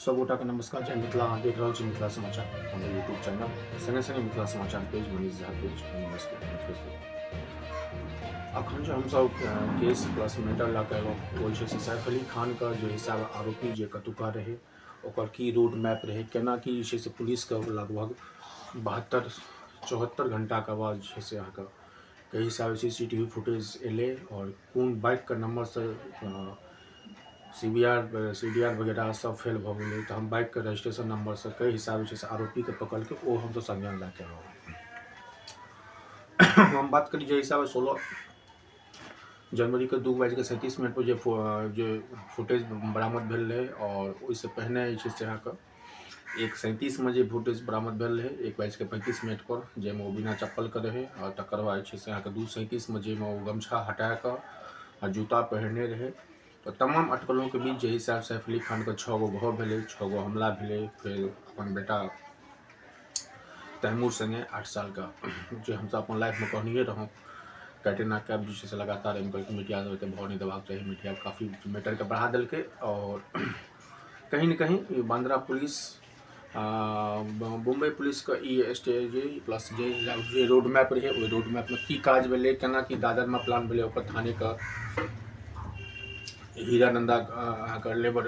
सब गोटा के नमस्कार। जय मिथिला, अहाँ देख रहल छी मिथिला समाचार हमर यूट्यूब चैनल, संगे संगे मिथिला समाचार page, Manish Jha page, Facebook. अखन जो हमसब केस प्लस मैटर लऽ कऽ एलहुँ, ओ छै से सैफ अली खानके जे हिसाब आरोपी जे कतुका रहै, ओकर की रोड मैप रहै, केना कि जे छै से पुलिसके लगभग 72-74 घंटाके बाद जे छै से अहाँके कई हिसाब CCTV फुटेज एलै, और कोन बाइकके नंबरसँ CDR वगैरह सब फेल भऽ गेलै, तऽ हम बाइकके रजिस्ट्रेशन नंबरसँ कई हिसाब जे छै से आरोपीके पकड़िके ओ हमसब संज्ञान लऽ कऽ एलहुँ। हम बात करी जे हिसाब 16 जनवरी के 2:37 पर जे फुटेज बरामद भेल रहे, और उससे पहले जे छै से अहाँके 1:37 में जे फुटेज बरामद भेल रहे 1:35 पर, जाहिमे ओ बिना चप्पलके रहै, और तकर बाद जे छै से अहाँके 2:37 में जाहिमे ओ गमछा हटाकऽ आ जूता पहिरने रहे। तो तमाम अटकलों के बीच जे हिसाब सैफ अली खान के 6 गो घाव भेलै, 6 गो हमला भेलै, फिर अपन बेटा तैमूर संगे 8 साल का जे हमसब अपन लाइफमे कहनिए रहूँ। कैटरीना कैफ जे छै लगातार एम कहलकै मीडिया एते भाव नहीं देबाक चाही, मीडिया काफ़ी मैटरके बढ़ा देलकै, और कहीं ना कहीं बांद्रा पुलिस बम्बई पुलिस के ई स्ट्रेटजी प्लस जे रोड मैप रहे, ओहि रोड मैप में की काज भेलै, केना कि दादर में प्लान भेलै, ओकर थाने का हीरानंदा अहाँके लेबर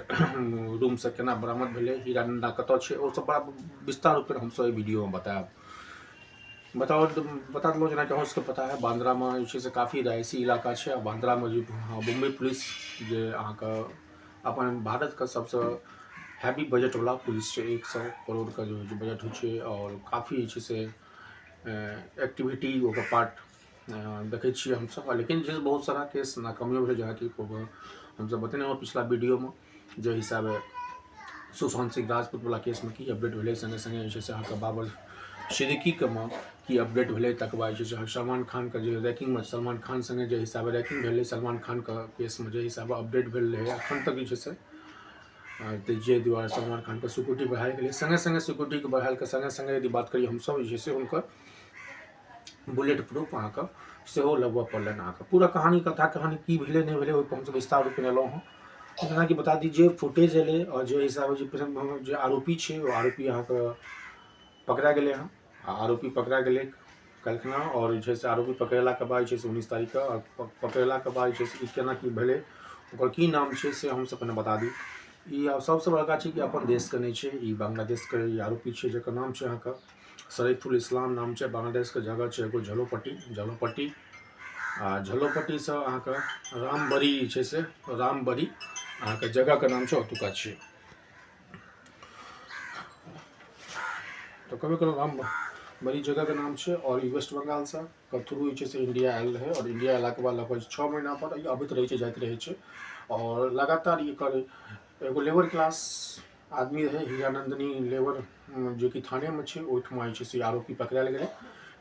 रूम से केना बरामद भेलै, हीरानंदा कतऽ छै, ओ सब बड़ा विस्तार रूप हमसब एहि वीडियो में बताएब। बता देलहुँ, जेना कि अहाँ सबके पता है बांद्रा में जे छै से काफ़ी रहायशी इलाका छै, बांद्रा में जे बम्बई पुलिस जे अहाँके अपन भारत का सबसे हैवी बजट वाला पुलिस छै, 100 करोड़ का जो बजट होइ छै, और काफ़ी जे छै से एक्टिविटी ओकर पार्ट देखै छियै हमसब। लेकिन जे बहुत सारा केस नाकामियो भेलै, जेना कि हमसब बतेने हो पिछला वीडियो में जे हिसाबे सुशांत सिंह राजपूत वाला केस में की अपडेट भेलै, संगे संगे जे छै से अहाँके बाबर सिद्दीकीके में की अपडेट भेलै, तकर बाद जे छै सलमान खानके जे रैंकिंग में सलमान खान संगे जे हिसाबे रैंकिंग भेलै, सलमान खानके केस में जे हिसाबे अपडेट भेल रहै, अखन तक जे छै से जे दुआरे सलमान खानके सिक्योरिटी बढ़ायल गेलै, संगे संगे सिक्योरिटीके बढ़ायलके संगे संगे यदि बात करी हमसब जे छै से हुनकर बुलेट प्रूफ अहाँके सेहो लगबऽ पड़लनि। अहाँके पूरा कहानी कथा कहानी की भेलै नहीं भेलै ओहिपर हमसब विस्तार रूप में एलहुँ हँ। जेना कि बता दी जे फुटेज एलै, और जे हिसाब जे आरोपी छै, ओ आरोपी अहाँके पकड़ा गेलै हँ, आरोपी पकड़ा गेलै कल्खना, और जे छै से आरोपी पकड़ेलाके बाद जे छै से 19 तारीख के, और पकड़ेलाके बाद जे छै से केना की भेलै, ओकर की नाम छै से हमसब पहिने बता दी। ई सबसे बड़का छै कि अपन देशके नहीं छै, ई बांग्लादेशके ई आरोपी छै, जकर नाम छै अहाँके शरीफुल इस्लाम नाम छै। बांग्लादेशके जगह छै एगो झलोपट्टी, आ झलोपट्टीसँ अहाँके रामबड़ी जे छै से रामबड़ी अहाँके जगहके नाम छै, ओतुका छै। तो कहबे कलहुँ रामबड़ी जगहके नाम छै, और ई वेस्ट बंगालसँ के थ्रू जे छै से इंडिया आयल रहे, और इंडिया अयलाके बाद लगभग 6 महीना पर ई अबैत रहै छै, जाइत रहै छै, और लगातार ई एकर एगो लेबर क्लास आदमी रहे, हीरानंदनी लेबर जो कि थाने में छै, ओहिठमा जे छै से आरोपी पकड़ायल गेलै।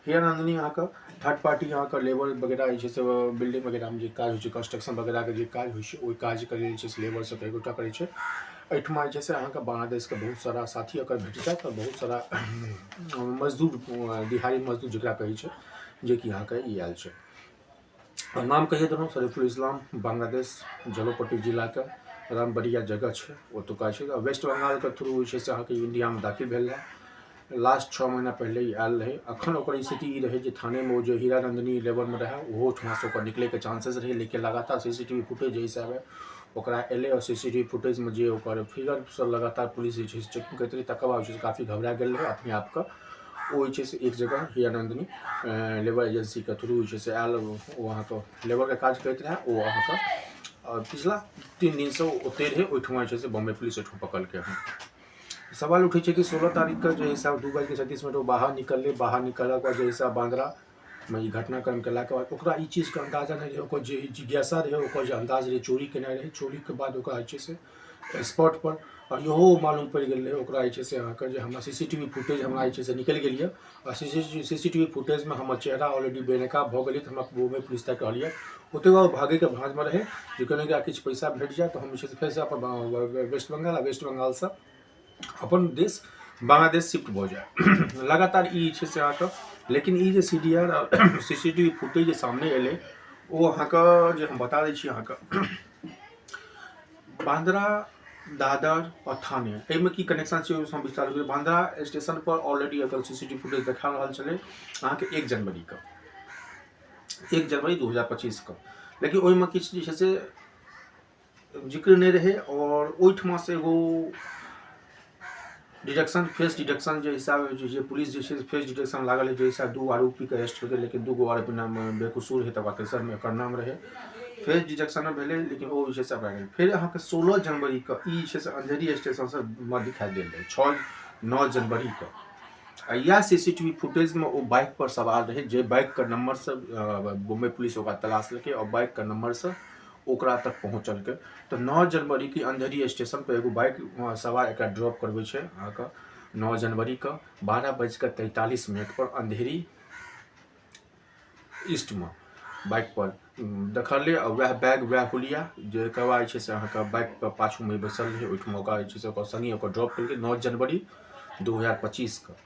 हीरानंदनी अहाँके थर्ड पार्टी अहाँके लेबर वगैरह जे छै से बिल्डिंग वगैरह में जे काज होइ छै, कंस्ट्रक्शन वगैरह के जे काज होइ छै, ओहि काजके लेल जे छै से लेबर सब एकगोटा करै छै। एहिठमा जे छै से अहाँके बांग्लादेशके बहुत सारा साथी एकर भेट जायत, और बहुत सारा मजदूर दिहाड़ी मजदूर जकरा कहै छै, जे कि अहाँके ई आयल छै। नाम कहिए देलहुँ शरीफुल इस्लाम, बांग्लादेश झलोपट्टी जिलाके रामबड़िया जगह छै, ओतुका छै। वेस्ट बंगालके थ्रू जे छै से अहाँके इंडियामे दाखिल भेल रहै, लास्ट 6 महीना पहले ही आयल रहे। अखन ओकर स्थिति ई रहे जे थाने में जो हीरानंदनी लेबर में रहे, ओहो ठमा से ओकर निकले के चांसेस रहे, लेकिन लगातार CCTV फुटेज जे हिसाबे ओकरा एलै, और CCTV फुटेज में जे ओकर फिगर सब लगातार पुलिस जे छै से चेकिंग करैत रही, तकर बाद जे काफ़ी घबरा गेल रहे अपने आपके। वो जे छै से एक जगह हीरानंदनी लेबर एजेंसी के थ्रू जे छै से आयल, वो अहाँके लेबरके काज करैत रहे, वो अहाँके पिछला 3 दिन से ओते रहे, ओहिठमा जे छै से बम्बई पुलिस ओहिठमा पकड़लकै हँ। सवाल उठे छै कि 16 तारीख के जो हिसाब 2:37 वो बाहर निकलले, बाहर निकललाके बाद जो हिसाब बांद्रा में ई घटनाक्रम केलाके बाद ओकरा ई चीज़के अंदाजा नहीं रहे, ओकर जे जिज्ञासा रहे, ओकर जे अंदाज रहे चोरी केनाइ रहे, चोरीके बाद ओकरा जे छै से स्पॉट पर, और इहो मालूम पड़ि गेल रहे ओकरा जे छै से अहाँके जे हमरा CCTV फुटेज हमरा जे छै से निकलि गेल यऽ, और CCTV फुटेजमे हमर चेहरा ऑलरेडी बेनकाब भऽ गेलै, तऽ हमरा बम्बई पुलिस तक कहलिए ओते बाद भागैके भाँजमे रहे, जे कनि किछु पैसा भेट जाए तऽ हम जे छै से फेरसँ अपन वेस्ट बंगाल, आ वेस्ट बंगालसँ अपन देश बांग्लादेश शिफ्ट भऽ जाए। लगातार ई छै से अहाँके, लेकिन ई जे CDR CCTV फुटेज जे सामने एलै, ओ अहाँके जे हम बता दै छी अहाँके बांद्रा दादर और थाने एहिमे की कनेक्शन छै हम विस्तार बांद्रा स्टेशन पर ऑलरेडी अगर सीसीटीवी फुटेज देखा रहा चले अहाँके 1 जनवरी का 1 जनवरी 2025 का, लेकिन ओहिमे किछु जे छै से जिक्र नहीं रहे और ओहिठमा से एगो डिडक्शन फेस डिडक्शन जो हिसाब पुलिस जो फेस डिडक्शन लागल है जो हिसाब 2 आरोपी के अरेस्ट होते लेकिन 2 आरोपी नाम बेकसूर है तब तेसर में एकर नाम रहे फेस डिडक्शन में भेले लेकिन वो जे छै से फिर अहाँके 16 जनवरी का ई छै से अंधेरी स्टेशन से दिखाई देल रहे 6-9 जनवरी का या सीसीटीवी फुटेज में वो बाइक पर सवार रहे जे बाइक का नंबर से बॉम्बे पुलिस ओकरा तलाश लेके और बाइक का नंबर से ओकरा तक पहुँचल के तो 9 जनवरी की अंधेरी स्टेशन पर एगो बाइक सवार एक ड्रॉप करवे छै अहाँके 9 जनवरी का 12:43 पर अंधेरी ईस्ट में बाइक पर देखलिए और वह बैग वह हुलिया जो कहवा छै से अहाँके बाइक पर पाछू में बैसल रहे ओहिठमा ओकरा जे छै से ओकर संगी ओकर ड्रॉप केलकै 9 जनवरी 2025 का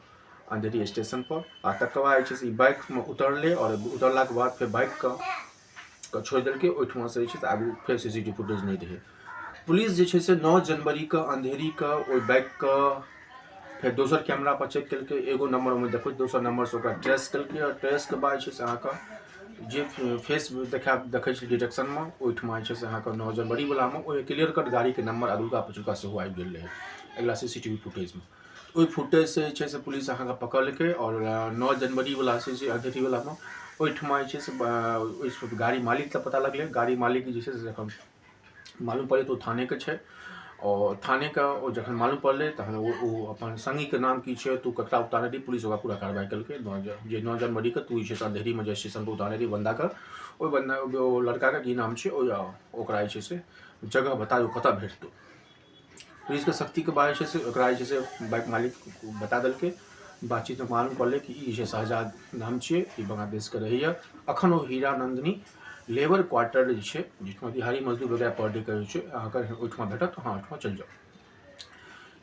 अंधेरी स्टेशन पर आ तकर बाद जे छै से बाइक में उतरले और उतरला के बाद फिर बाइक का छोड़ दिल्कै ओहिठमा से जे छै से आगू फिर सीसीटीवी फुटेज नहीं रहे पुलिस जे छै से 9 जनवरी का अंधेरी का ओहि बाइक का फिर दोसर कैमरा पर चेक केलकै एगो नंबर में देखो दोसर नंबर से ओकरा ट्रेस केलकै और ट्रेस के बाद जे छै से अहाँके जे फेस देखै छै डिटेक्शन में ओहिठमा जे छै से अहाँके 9 जनवरी वाला में ओहि क्लियर कट गाड़ी के नंबर अदुका पछुका सेहो आबि गेल रहे अगला सीसीटीवी फुटेज में ओहि फुटेज से जे छै से पुलिस अहाँके पकड़लकै और 9 जनवरी वाला से अंधेरी वाला में ओहिठमा जे छै से गाड़ी मालिक का पता लगलै गाड़ी मालिक जे छै से जखन मालूम पड़े तो थाने के छै और थाने का जखन मालूम पड़लै तहन ओ अपन संगी के नाम की छै तू ककरा उतारे रही पुलिस ओकरा पूरा कार्रवाई केलकै 9 जनवरी के तू जे छै अंधेरी में जे स्टेशन पर उतारे रही बंदा के ओहि बंदा ओ लड़का के की नाम छै ओकरा जे छै से जगह बता दो कतऽ भेटतौ पुलिस के शक्ति के बाद जे छै से ओकरा जे छै से बाइक मालिक बता देलकै बातचीत में मालूम पड़लै कि ई छै शहजाद नाम छियै ई बांग्लादेश के रहैया अखन ओ हीरा नंदिनी लेबर क्वार्टर जे छै जिसमें दिहाड़ी मजदूर वगैरह पर डे करै छै अहाँके ओहिठमा भेटत अहाँ ओहिठमा चलि जाउ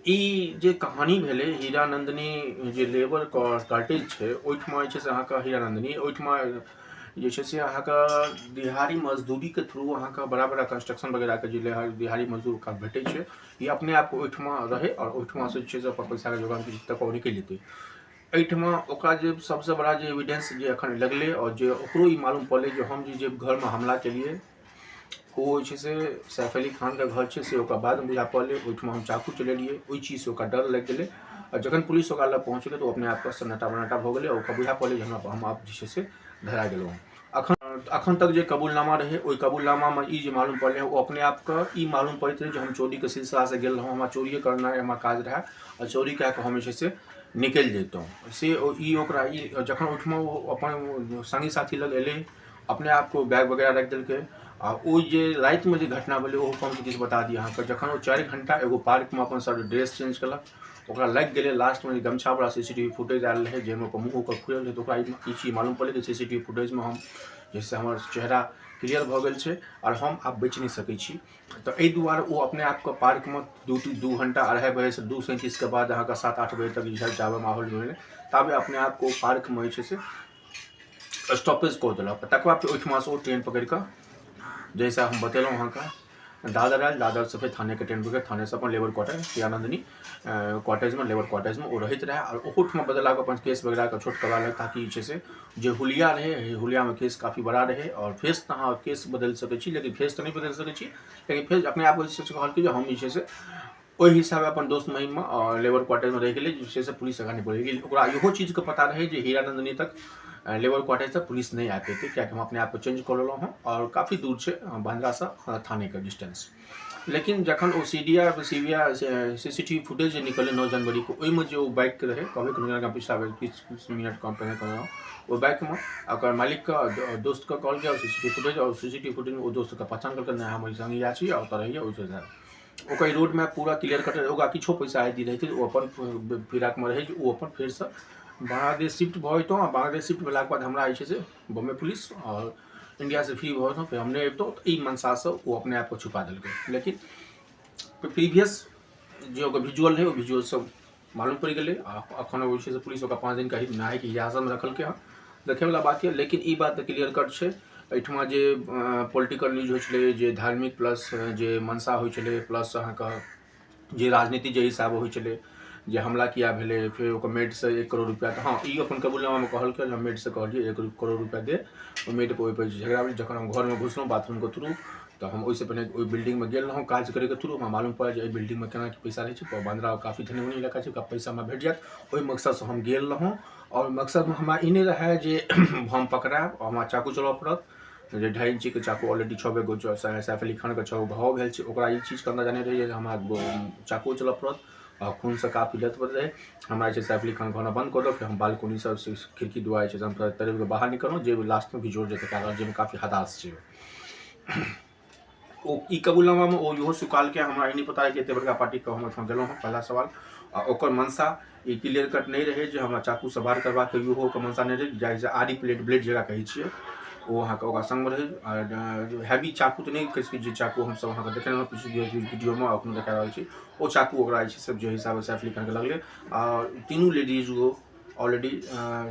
ई जे कहानी भेलै हीरा नंदिनी जे लेबर कॉटेज छै ओहिठमा जे छै से अहाँके हीरा नंदिनी ओहिठमा जे छै से अहाँके दिहाड़ी मजदूरी के थ्रू अहाँके बड़ा बड़ा कंस्ट्रक्शन वगैरह के जे दिहाड़ी मजदूर का भेटै छै ई अपने आप ओहिठमा रहे और ओहिठमा से जे छै से अपन पैसा के जोगान तक निकलि जेतै एहिठमा ओकरा जे सबसे बड़ा जे एविडेंस जे अखन लगलै और जे ओकरो ई मालूम पड़लै जे हम जे घर में हमला केलिए वो जे छै से सैफ अली खान के घर छै से ओकरा बाद में बुझा पड़लै ओहिठमा हम चाकू चलेलिए ओहि चीज से ओकरा डर लागि गेलै और जखन पुलिस ओकरा लग पहुँचलै तो अपने आप सन्नाटा बनाटा भऽ गेलै और ओकरा बुझा पड़लै जे हम आप जे छै से धरा गेलहुँ अखन तक जो कबूलनामा रहे ओहि कबूलनामा में ई जे मालूम पड़लै वो अपने आप के ई मालूम पड़ैत रहे जे हम चोरी के सिलसिला से गेल रहूँ हमरा चोरिए करना हमरा काज रहा और चोरी कए कऽ हम जे छै से निकलि जैतहुँ से ई ओकरा ई जखन ओहिठमा अपन संगी साथी लग एलै अपने आप को बैग वगैरह रख देलकै आ ओ जे राति में जे घटना भेलै ओहो हम किछु बता दी अहाँके जखन ओ 4 घंटा एगो पार्क में अपन सब ड्रेस चेंज केलक ओकरा लग गेलै लास्ट में गमछा वाला सीसीटीवी फुटेज आयल रहे जाहिमे ओकर मुँह ओकर खुलल रहै तो ओकरा ई चीज मालूम पड़लै कि सीसीटीवी फुटेज में हम जैसे हमर चेहरा क्लियर भऽ गेल छै और हम आब बचि नहीं सकै छी तो एहि दुआरे ओ अपने आप के पार्क में 2 घंटा 2.5 बजे से 2:37 के बाद अहाँके 7-8 बजे तक जे जाबे माहौल भेलै ताबे अपने आप को पार्क में जे छै से स्टॉपेज कऽ देलक तकर बाद ओहिठमा से ओ ट्रेन पकड़ि कऽ जैसा हम बतेलहुँ अहाँके दादर आयल दादर से फिर थाने के ट्रेन पकड़ि थाने से अपन लेबर क्वार्टर हीरा नंदिनी क्वार्टर्स में लेबर क्वार्टर्स में वो रहैत रहे और ओहोठमा बदला के अपन केस वगैरह के छोट करवा लेलक ताकि जे से जो हुलिया रहे हुलिया में केस काफ़ी बड़ा रहे और फेस तो अहाँ केस बदल सकै छी लेकिन फेस तो नहीं बदल सकै छी लेकिन फेस अपने आप कहल कि हम जे से ओहि हिसाबे अपन दोस्त महिम में और लेबर क्वार्टर में रह गए जिससे पुलिस आगाँ नहीं बढ़ेगी ओकरा इहो चीज के पता रहे जे हीरा नंदिनी तक लेबर क्वार्टर तक पुलिस नहीं आ पेते क्या हम अपने आप को चेंज कर लेलहुँ हँ और काफ़ी दूर से बांद्रा से थाने का डिस्टेंस लेकिन जखन ओ सीसीटीवी फुटेज निकले 9 जनवरी को ओहिमे जो बाइक रहे कहबे पिछला किछु मिनट कम पहले कहलहुँ वो बाइक में अगर मालिक का दोस्त का कॉल किया सीसीटीवी फुटेज में वो दोस्त का पहचान करके नहीं हम संगी या छी और रहिए ओहिसँ ओकर रोड मैप पूरा क्लियर कट ओकरा किछो पैसा आदि रहते ओ अपन फिराक में रहे ओ अपन फिर से बांग्लादेश शिफ्ट भऽ जेतहुँ आ बांग्लादेश शिफ्ट भेलाके बाद हमरा जे छै से बॉम्बे पुलिस और इंडिया से फ्री भऽ जेतहुँ फिर हम नहीं अबितहुँ तो ई मनसा से वो अपने आप को छुपा देलकै लेकिन प्रीवियस जो ओकर विजुअल है वो विजुअल सब मालूम पड़ गए अखन वो से पुलिस ओकरा 5 दिन का न्यायिक हिरासत में रखलकै हँ देखेवला बात है लेकिन ई बात क्लियर कट छै एहिठमा जे पॉलिटिकल न्यूज होइ छलै जे धार्मिक प्लस जे मनसा होइ छलै प्लस अहाँके जे राजनीति जे हिसाब होइ छलै, जे हमला किया भेलै, फिर ओकर मेडसँ 1 करोड़ रुपैआ, तऽ हाँ ई अपन कबूलनामामे कहलकै, हम मेडसँ कहलिए 1 करोड़ रुपैआ दे, ओ मेडके ओहिपर झगड़ा भेलै। जखन हम घरमे घुसलहुँ बाथरूमके थ्रू, तऽ हम ओहिसँ पहिने ओहि बिल्डिंगमे गेल रहौँ काज करैके थ्रू, हमरा मालूम पड़ल जे एहि बिल्डिंगमे केना की पैसा रहै छै, बंदरा काफ़ी धनी मनी इलाका छै, ओकरा पैसा हमरा भेट जायत, ओहि मकसदसँ हम गेल रहौँ। और मकसदमे हमरा ई नहि रहै जे हम पकड़ायब और हमरा चाकू चलबऽ पड़त, जे 2.5 इंचीके चाकू ऑलरेडी 6 बेर सैफ अली खानके 6 गो घाव भेल छै, ओकरा ई चीजके अंदाजा नहीं रही जे हमरा चाकू चलऽ पड़त और खूनसँ काफी लथपथ रहे। हमरा जे सैफ अली खान घरमे बंद कऽ दो, फिर हम बालकोनी से खिड़की दुआरे छै हम तरफ के बाहर निकलहुँ, जे लास्टमे बिजोड़ जेतै कारण जाहिमे काफ़ी हदास छै। ओ ई कबूलनामामे ओ इहो स्वीकारलकै, हमरा ई नहीं पता है कि एते बड़का पार्टीके हम ओहिठाम गेलहुँ हँ, पहला सवाल। आ ओकर मनसा ई क्लियर कट नहीं रहे जे हमरा चाकूसँ वार करबाक इहो ओकर मनसा नहीं रहे, जाहिसँ आरी ब्लेड जकरा कहै छियै ओ अहाँके ओकरा संगमे रहै। हैवी चाकू तऽ नहीं कहि सकै, जे चाकू हमसब अहाँके देखने रहौँ पिछले वीडियोमे एखनो देखा रहल छी, ओ चाकू ओकरा जे छै जे हिसाबसँ सैफ अली खानके लगलै। आ तीनू लेडीज ऑलरेडी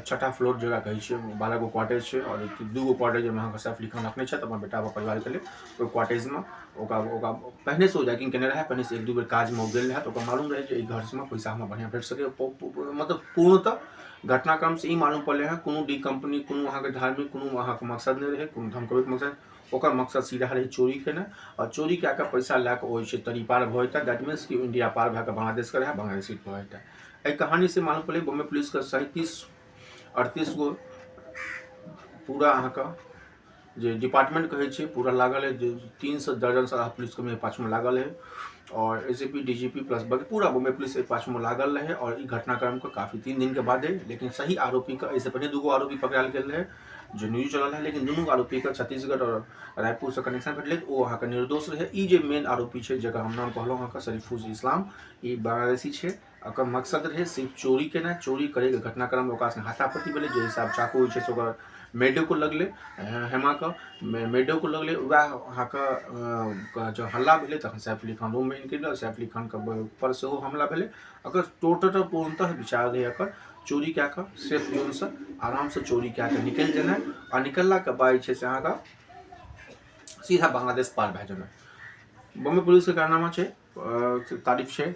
6टा फ्लोर जगह कहै छियै, 12 गो क्वार्टर छै, और 2 गो क्वार्टर जाहिमे अहाँके सैफ अली खान रखने छथि अपन बेटा परिवारके लेल। ओहि क्वार्टर्समे ओकरा पहिनेसँ ओ रैगिंग केने रहै, पहिनेसँ 1-2 बेर काजमे गेल रहै, तऽ ओकरा मालूम रहै जे एहि घरसँ पैसा हमरा बढ़िआँ भेट सकै। मतलब पूर्णतः घटनाक्रम से ई मालूम पड़लै है, कोनो डी कंपनी, कोनो अहाँके धार्मिक कोनो अहाँके मकसद नहीं रहे, कोनो धमकबैके मकसद, ओकर मकसद सीधा रहे चोरी केनाइ, और चोरी कए कऽ पैसा लए कऽ ओ जे छै तरी पार भऽ जेतै। दैट मीन्स कि इंडिया पार भए कऽ बांग्लादेशके रहै, बांग्लादेशी भऽ जेतै। एहि कहानी से मालूम पड़लै बॉम्बे पुलिसके 37-38 गो पूरा अहाँके जे डिपार्टमेंट कहै छै पूरा लागल है, 300 दर्जनसँ पुलिसकर्मी पाछूमे लागल है, और एसीपी डीजीपी प्लस बाकी पूरा बॉम्बे पुलिस एक पाछूमे लागल रहे। और ई घटनाक्रम को काफ़ी 3 दिन के बाद है, लेकिन सही आरोपी का इससे पहले 2 गो आरोपी पकड़ायल गेल रहे जो न्यूज चलल है, लेकिन दुनू आरोपी का छत्तीसगढ़ और रायपुर से कनेक्शन भेटलै, ओ अहाँके निर्दोष रहे। ई जे मेन आरोपी छै जकर हम नाम कहलहुँ अहाँके शरीफुल इस्लाम, ई बांग्लादेशी छै। ओकर मकसद रहे सिर्फ चोरी केनाइ, चोरी करैके घटनाक्रम ओकरा संगे हाथापाती भेलै, जे हिसाब चाकू होइ छै से ओकर मेडो को लगलै, हेमा का मेडो को लगलै। वएह अहाँके जो हल्ला भेलै तखन सैफ अली खान रूममे निकलि गेल, सैफ अली खानके ऊपर सेहो हमला भेलै। अगर टोटल पूर्णतः विचार रहै एकर चोरी कए कऽ सेफ जोनसँ आरामसँ चोरी कए कऽ निकलि जेनाइ, आ निकललाके बाद जे छै से अहाँके सीधा बांग्लादेश पार भए जेनाइ। बॉम्बे पुलिसके कारनामा छै, तारीफ छै,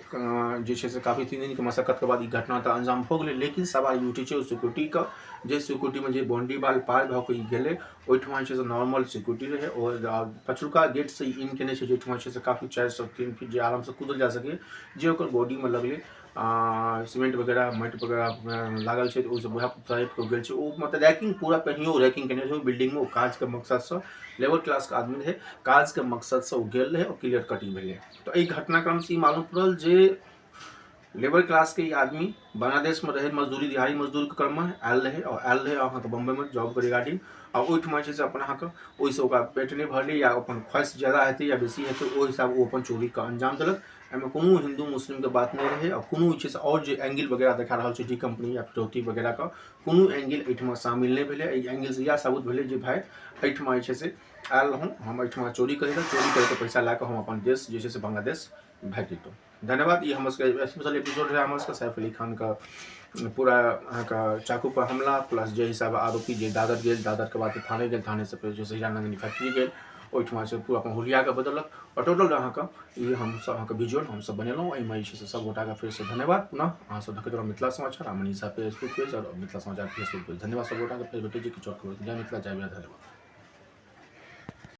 जे छै से काफ़ी 3 दिनके मशक्कतके बाद ई घटना तऽ अंजाम हो गेलै। लेकिन सवाल ई उठै छै सिक्योरिटीके, जे सिक्योरिटीमे जे बाउंड्री वाल पार भऽ कऽ ई गेलै, ओहिठाम जे छै से नॉर्मल सिक्योरिटी रहै, और पछुलका गेटसँ इन केने छै, जेहिठाम छै से काफ़ी 4-3 फीट जे आरामसँ कूदल जा सकै, जे ओकर बॉडीमे लगलै सीमेंट वगैरह माटि वगैरह लागल छै, तऽ ओहिसँ वएह टाइपके गेल छै। ओ मतलब रैकिंग पूरा पहिनियो रैकिंग केने रहै बिल्डिंगमे, ओ काजके मकसदसँ लेबर क्लासके आदमी रहै, काजके मकसदसँ ओ गेल रहै और क्लियर कटिंग भेलै। तो एहि घटनाक्रमसँ ई मालूम पड़ल जे लेबर क्लासके ई आदमी बांग्लादेशमे रहै, मजदूरी दिहाड़ी मजदूरके क्रममे आयल रहै, और आयल रहै अहाँके बम्बईमे जॉब रिगार्डिंग, और ओहिठाम जे छै से अपन अहाँके ओहिसँ ओकरा पेट नहीं भरलै, या अपन ख्वाहिश ज़्यादा हेतै या बेसी हेतै, ओहि हिसाब ओ अपन चोरीके अंजाम देलक। एहिमे कोनो हिंदू मुस्लिमके बात नहीं रहै, और कोनो जे छै से और जे एंगल वगैरह देखा रहल छै डी कंपनी या फिरौती वगैरहके, कोनो एंगल एहिठाम शामिल नहीं भेलै। एहि एंगलसँ इएह साबित भेलै जे भाई एहिठाम जे छै से आयल रहौँ हम एहिठाम चोरी करैके पैसा लए कऽ हम अपन देश जे छै से बांग्लादेश भागि जेतहुँ। धन्यवाद। ये हमर सबके स्पेशल एपिसोड रहै हमर सबके सैफ अली खानके पूरा अहाँके चाकूपर हमला, प्लस जे हिसाब आरोपी जे दादर गेल, दादरके बाद थाने गेल, थानेसँ फेर जे छै हीरानंदिनी फैक्ट्री गेल, ओहिठाम से पूरा अपन हुलियाके बदलक, और टोटल अहाँके ई हमसब अहाँके वीडियो हमसब बनेलहुँ। एहिमे जे छै से सबगोटाके फेरसँ धन्यवाद। पुनः अहाँसब देखैत रहू मिथिला समाचार, मनीषा फेसबुक पेज और मिथिला समाचार फेसबुक पेज। धन्यवाद सबगोटाके, फेर भेटै छै किछु और खबर। जय मिथिला, जय बिहार, धन्यवाद।